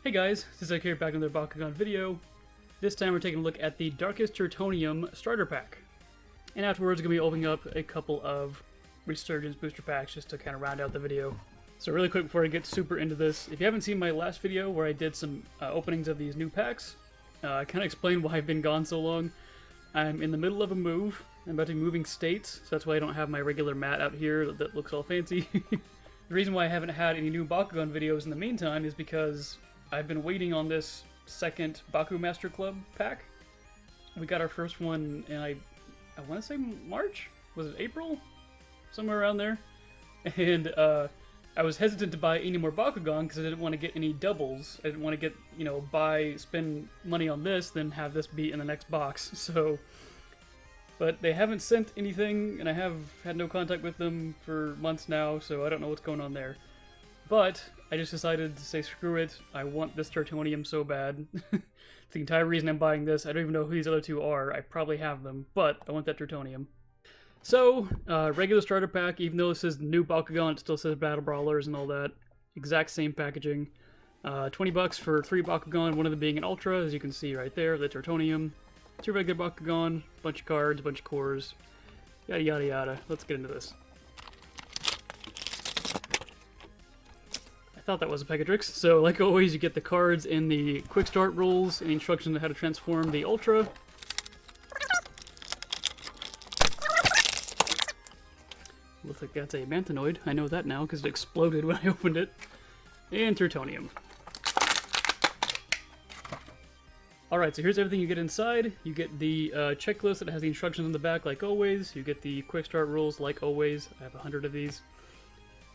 Hey guys, this is Zach here back in another BAKUGAN video. This time we're taking a look at the Darkus Turtonium starter pack. And afterwards we're going to be opening up a couple of Resurgence booster packs just to kind of round out the video. So really quick before I get super into this, if you haven't seen my last video where I did some openings of these new packs, I kind of explained why I've been gone so long. I'm in the middle of a move. I'm about to be moving states, so that's why I don't have my regular mat out here that looks all fancy. The reason why I haven't had any new BAKUGAN videos in the meantime is because I've been waiting on this second Baku Master Club pack. We got our first one in, I want to say March? Was it April? Somewhere around there. And I was hesitant to buy any more Bakugan because I didn't want to get any doubles. I didn't want to get, you know, spend money on this, then have this be in the next box. So, but they haven't sent anything, and I have had no contact with them for months now, so I don't know what's going on there. But I just decided to say screw it, I want this Turtonium so bad. It's the entire reason I'm buying this. I don't even know who these other two are. I probably have them, but I want that Turtonium. So, regular starter pack, even though this is new Bakugan, it still says Battle Brawlers and all that. Exact same packaging. 20 bucks for 3 Bakugan, one of them being an Ultra, as you can see right there, the Turtonium. 2 regular Bakugan, bunch of cards, bunch of cores, yada yada yada. Let's get into this. I thought that was a Pegatrix. So, like always, you get the cards in the quick start rules and instructions on how to transform the Ultra. Looks like that's a Manthanoid. I know that now because it exploded when I opened it. And Turtonium. Alright, so here's everything you get inside. You get the checklist that has the instructions on the back like always. You get the quick start rules like always. I have 100 of these.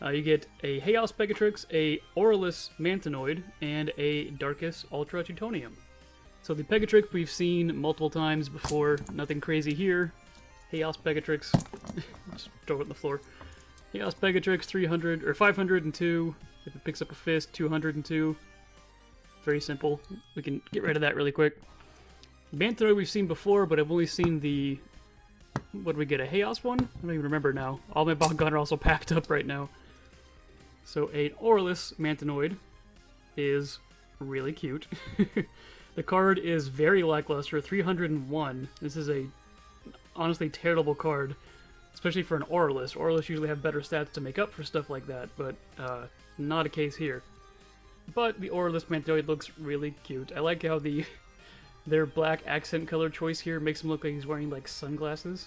You get a Chaos Pegatrix, a Aurelus Manthanoid, and a Darkus Ultra Turtonium. So the Pegatrix we've seen multiple times before, nothing crazy here. Chaos Pegatrix, just throw it on the floor. Chaos Pegatrix 300 or 502. If it picks up a fist, 202. Very simple. We can get rid of that really quick. Manthanoid we've seen before, but I've only seen the. What did we get? A Chaos one? I don't even remember now. All my Bakugan are also packed up right now. So an Aurelus Manthanoid is really cute. The card is very lackluster, 301. This is a honestly terrible card, especially for an Aurelus. Aurelus usually have better stats to make up for stuff like that, but not a case here. But the Aurelus Manthanoid looks really cute. I like how their black accent color choice here makes him look like he's wearing like sunglasses.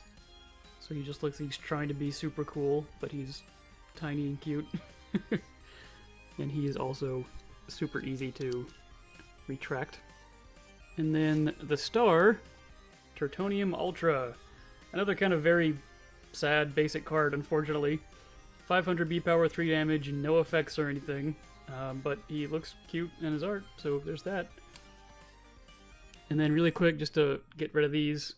So he just looks like he's trying to be super cool, but he's tiny and cute. And he is also super easy to retract. And then the star, Turtonium Ultra. Another kind of very sad basic card, unfortunately. 500 B power, 3 damage, no effects or anything. But he looks cute in his art, so there's that. And then really quick, just to get rid of these,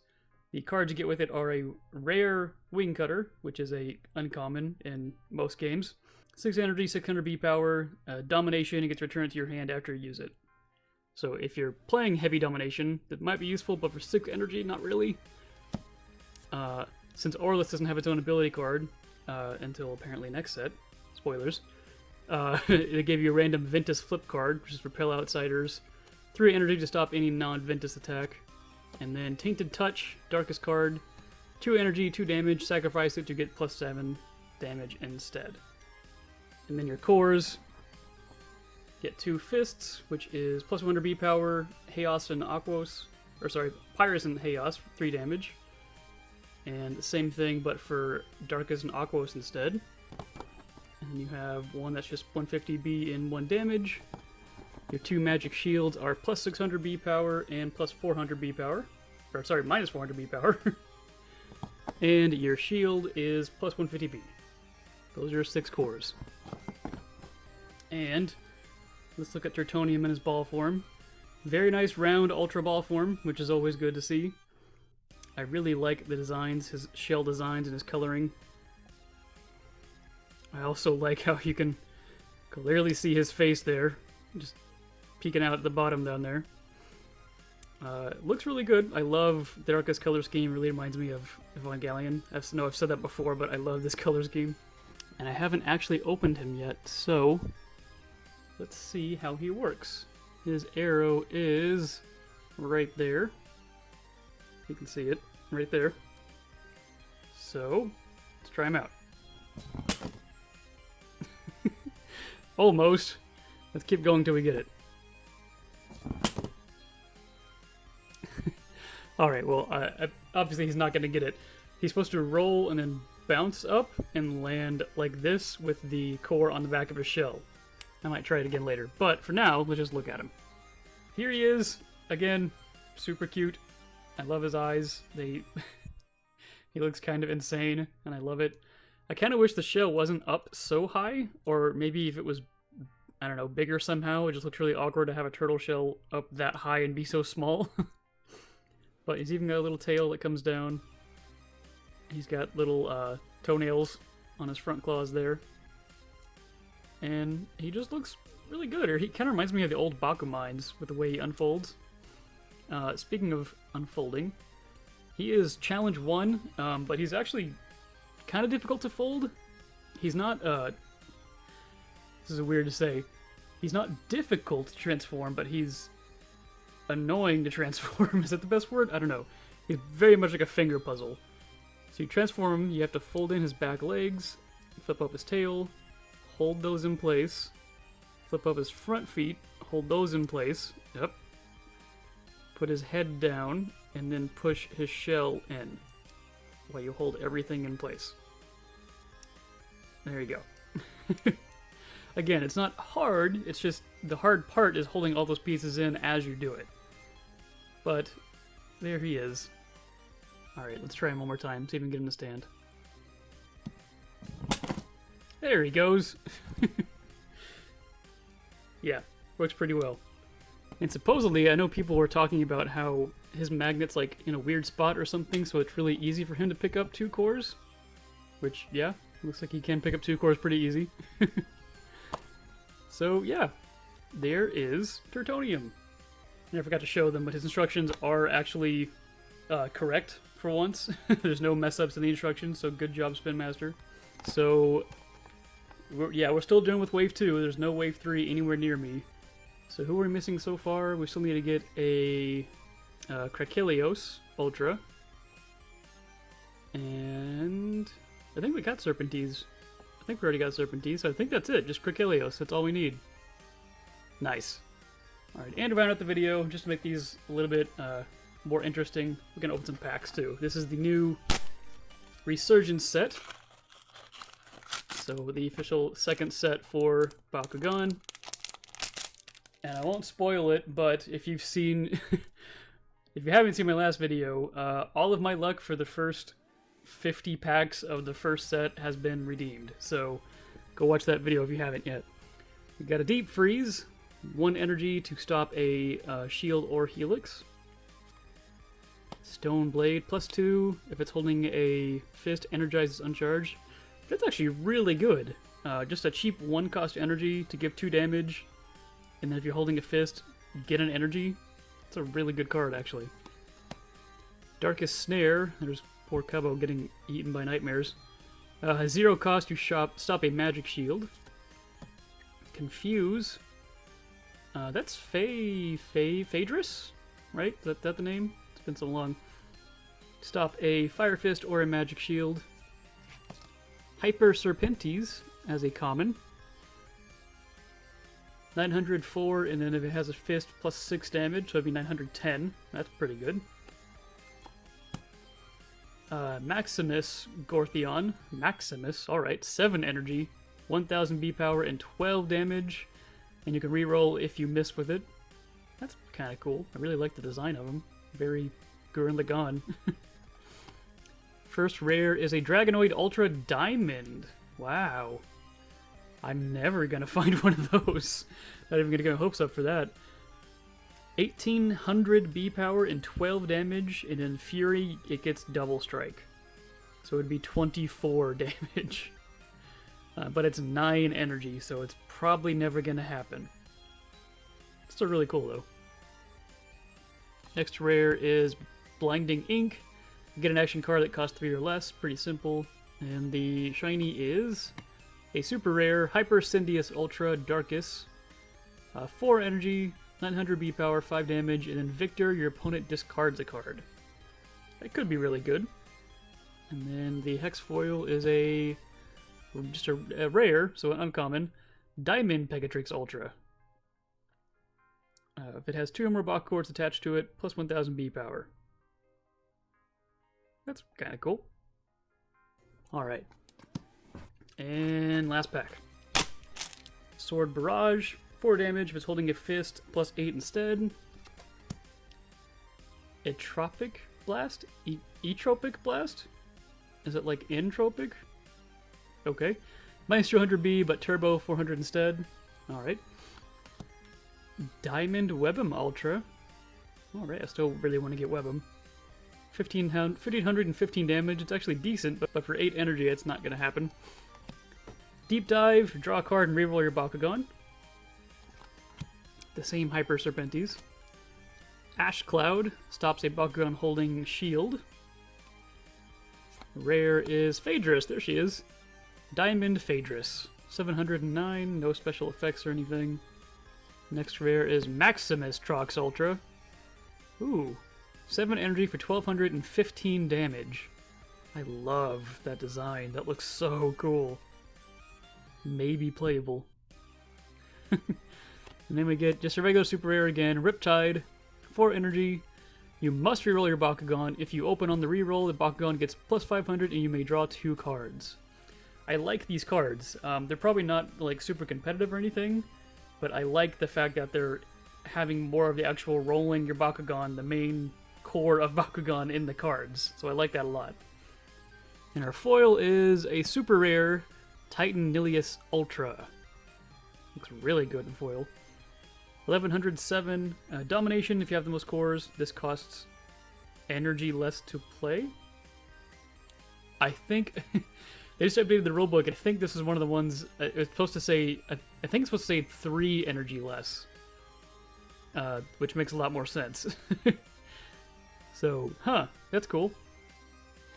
the cards you get with it are a rare Wing Cutter, which is a uncommon in most games. 6 energy, 600 B power, domination, it gets returned to your hand after you use it. So if you're playing heavy domination, that might be useful, but for 6 energy, not really. Since Aurelus doesn't have its own ability card until apparently next set, spoilers, they gave you a random Ventus flip card, which is Repel Outsiders. 3 energy to stop any non-Ventus attack. And then Tainted Touch, Darkest card. 2 energy, 2 damage, sacrifice it to get +7 damage instead. And then your cores get 2 Fists, which is +100 B power, Chaos and Aquos, or sorry, Pyrus and Chaos, 3 damage. And the same thing, but for Darkus and Aquos instead. And you have one that's just 150 B and 1 damage. Your 2 magic shields are +600 B power and +400 B power. Or sorry, -400 B power. And your shield is +150 B. Those are your 6 cores. And let's look at Turtonium in his ball form. Very nice round Ultra ball form, which is always good to see. I really like the designs, his shell designs and his coloring. I also like how you can clearly see his face there, just peeking out at the bottom down there. Looks really good. I love Darkus color scheme, really reminds me of Evangelion. I know I've said that before, but I love this color scheme. And I haven't actually opened him yet, so let's see how he works. His arrow is right there. You can see it right there. So, let's try him out. Almost. Let's keep going till we get it. Alright, well, obviously he's not going to get it. He's supposed to roll and then bounce up and land like this with the core on the back of his shell. I might try it again later, but for now, let's just look at him. Here he is, again, super cute. I love his eyes. He looks kind of insane, and I love it. I kind of wish the shell wasn't up so high, or maybe if it was, I don't know, bigger somehow. It just looks really awkward to have a turtle shell up that high and be so small. But he's even got a little tail that comes down. He's got little toenails on his front claws there. And he just looks really good. Or he kind of reminds me of the old BAKUGANs with the way he unfolds. Speaking of unfolding, he is challenge 1, but he's actually kind of difficult to fold. He's not, this is weird to say, he's not difficult to transform, but he's annoying to transform. Is that the best word? I don't know. He's very much like a finger puzzle. So you transform him, you have to fold in his back legs, flip up his tail, hold those in place, flip up his front feet, hold those in place, yep, put his head down, and then push his shell in while you hold everything in place. There you go. Again, it's not hard, it's just the hard part is holding all those pieces in as you do it. But there he is. Alright, let's try him one more time, see if we can get him to stand. There he goes. Yeah, works pretty well. And supposedly, I know people were talking about how his magnet's like in a weird spot or something, so it's really easy for him to pick up 2 cores. Which, yeah, looks like he can pick up 2 cores pretty easy. So, yeah, there is Turtonium. And I forgot to show them, but his instructions are actually correct for once. There's no mess-ups in the instructions, so good job, Spin Master. So, we're still doing with Wave 2. There's no Wave 3 anywhere near me. So who are we missing so far? We still need to get a Krakelios Ultra. And I think we got Serpentines. I think we already got Serpentines, so I think that's it. Just Krakelios. That's all we need. Nice. Alright, and to round out the video, just to make these a little bit more interesting, we're going to open some packs too. This is the new Resurgence set. So the official second set for Bakugan. And I won't spoil it, but if you've seen, if you haven't seen my last video, all of my luck for the first 50 packs of the first set has been redeemed. So go watch that video if you haven't yet. We got a Deep Freeze, 1 energy to stop a shield or helix. Stone Blade, +2 if it's holding a fist, energizes uncharged. That's actually really good. Just a cheap 1-cost energy to give 2 damage. And then if you're holding a fist, get an energy. It's a really good card, actually. Darkest Snare. There's poor Cubbo getting eaten by nightmares. 0 cost to stop a magic shield. Confuse. That's Phaedrus? Right? Is that the name? It's been so long. Stop a Fire Fist or a magic shield. Hyper Serpentes as a common. 904, and then if it has a fist, +6 damage, so it'd be 910. That's pretty good. Maximus Gortheon. Maximus, alright. 7 energy, 1000 B power, and 12 damage. And you can reroll if you miss with it. That's kind of cool. I really like the design of him. Very Gurren Lagann. First rare is a Dragonoid Ultra Diamond. Wow. I'm never gonna find one of those. Not even gonna get my hopes up for that. 1800 B power and 12 damage, and in Fury it gets double strike. So it'd be 24 damage. But it's 9 energy, so it's probably never gonna happen. Still really cool though. Next rare is Blinding Ink. Get an action card that costs 3 or less, pretty simple. And the shiny is a super rare Hyper Syndius Ultra Darkus. 4 energy, 900 B power, 5 damage, and then Victor, your opponent discards a card. That could be really good. And then the Hex Foil is just a rare, so an uncommon, Diamond Pegatrix Ultra. If it has 2 or more Bakucords attached to it, plus 1000 B power. That's kind of cool. Alright. And last pack. Sword Barrage, 4 damage if it's holding a fist, plus 8 instead. Etropic Blast? Etropic Blast? Is it like entropic? Okay. Minus 200B, but turbo 400 instead. Alright. Diamond Web'em Ultra. Alright, I still really want to get Web'em. 1515 damage. It's actually decent, but for 8 energy, it's not going to happen. Deep Dive, draw a card and reroll your Bakugan. The same Hyper Serpentes. Ash Cloud, stops a Bakugan holding shield. Rare is Phaedrus, there she is. Diamond Phaedrus, 709, no special effects or anything. Next rare is Maximus Trox Ultra. Ooh, 7 energy for 1215 damage. I love that design, that looks so cool. Maybe playable. And then we get just a regular super rare again, Riptide, 4 energy. You must reroll your Bakugan. If you open on the reroll, the Bakugan gets plus 500 and you may draw 2 cards. I like these cards. They're probably not like super competitive or anything, but I like the fact that they're having more of the actual rolling your Bakugan, the main core of Bakugan in the cards. So I like that a lot. And our foil is a super rare Titan Nilius Ultra. Looks really good in foil. 1107 Domination if you have the most cores. This costs energy less to play. I think they just updated the rulebook. I think this is one of the ones. It's supposed to say. I think it's supposed to say 3 energy less, which makes a lot more sense. So, that's cool.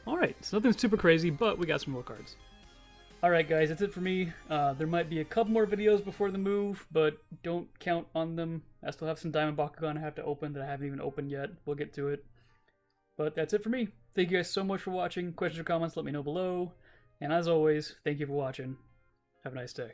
All right, so nothing super crazy, but we got some more cards. Alright guys, that's it for me. There might be a couple more videos before the move, but don't count on them. I still have some Diamond Bakugan I have to open that I haven't even opened yet. We'll get to it. But that's it for me. Thank you guys so much for watching. Questions or comments, let me know below. And as always, thank you for watching. Have a nice day.